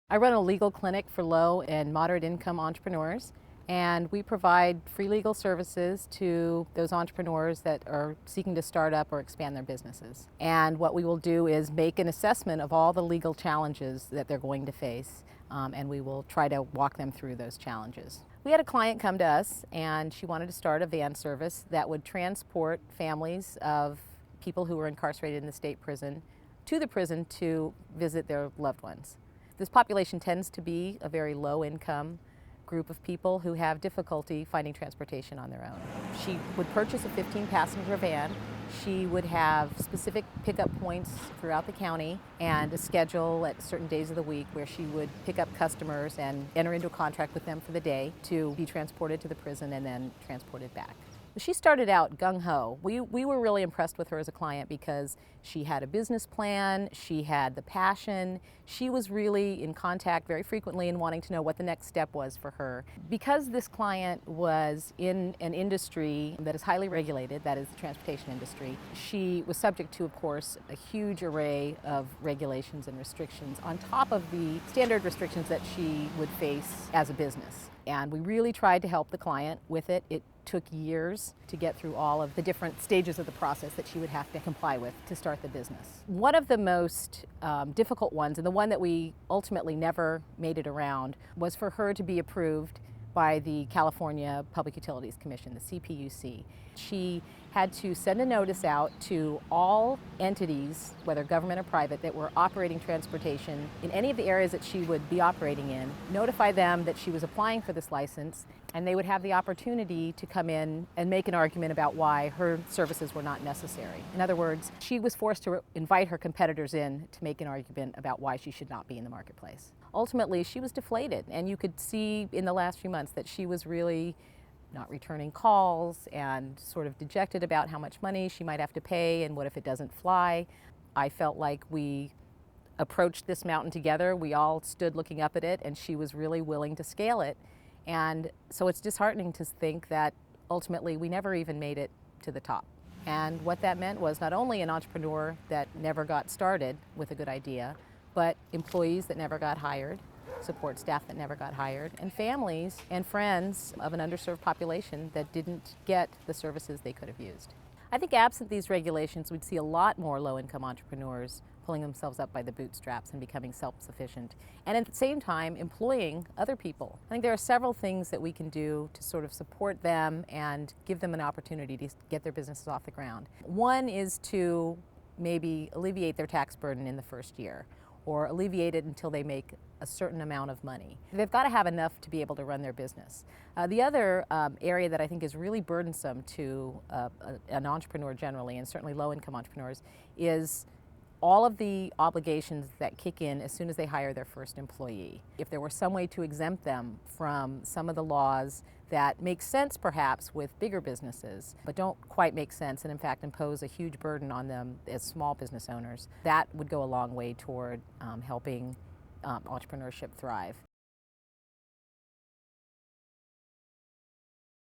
I run a legal clinic for low and moderate income entrepreneurs, and we provide free legal services to those entrepreneurs that are seeking to start up or expand their businesses. And what we will do is make an assessment of all the legal challenges that they're going to face, and we will try to walk them through those challenges. We had a client come to us, and she wanted to start a van service that would transport families of people who were incarcerated in the state prison to the prison to visit their loved ones. This population tends to be a very low-income group of people who have difficulty finding transportation on their own. She would purchase a 15-passenger van. She would have specific pickup points throughout the county and a schedule at certain days of the week where she would pick up customers and enter into a contract with them for the day to be transported to the prison and then transported back. She started out gung-ho. We were really impressed with her as a client because she had a business plan, she had the passion, she was really in contact very frequently and wanting to know what the next step was for her. Because this client was in an industry that is highly regulated, that is the transportation industry, she was subject to, of course, a huge array of regulations and restrictions on top of the standard restrictions that she would face as a business. And we really tried to help the client with it. It took years to get through all of the different stages of the process that she would have to comply with to start the business. One of the most difficult ones, and the one that we ultimately never made it around, was for her to be approved by the California Public Utilities Commission, the CPUC. She had to send a notice out to all entities, whether government or private, that were operating transportation in any of the areas that she would be operating in, notify them that she was applying for this license, and they would have the opportunity to come in and make an argument about why her services were not necessary. In other words, she was forced to invite her competitors in to make an argument about why she should not be in the marketplace. Ultimately, she was deflated, and you could see in the last few months that she was really not returning calls and sort of dejected about how much money she might have to pay and what if it doesn't fly. I felt like we approached this mountain together. We all stood looking up at it, and she was really willing to scale it. And so it's disheartening to think that ultimately we never even made it to the top. And what that meant was not only an entrepreneur that never got started with a good idea, but employees that never got hired, support staff that never got hired, and families and friends of an underserved population that didn't get the services they could have used. I think absent these regulations, we'd see a lot more low-income entrepreneurs pulling themselves up by the bootstraps and becoming self-sufficient, and at the same time employing other people. I think there are several things that we can do to sort of support them and give them an opportunity to get their businesses off the ground. One is to maybe alleviate their tax burden in the first year, or alleviate it until they make a certain amount of money. They've got to have enough to be able to run their business. The other area that I think is really burdensome to an entrepreneur generally, and certainly low-income entrepreneurs, is all of the obligations that kick in as soon as they hire their first employee. If there were some way to exempt them from some of the laws that make sense perhaps with bigger businesses, but don't quite make sense and in fact impose a huge burden on them as small business owners, that would go a long way toward helping entrepreneurship thrive.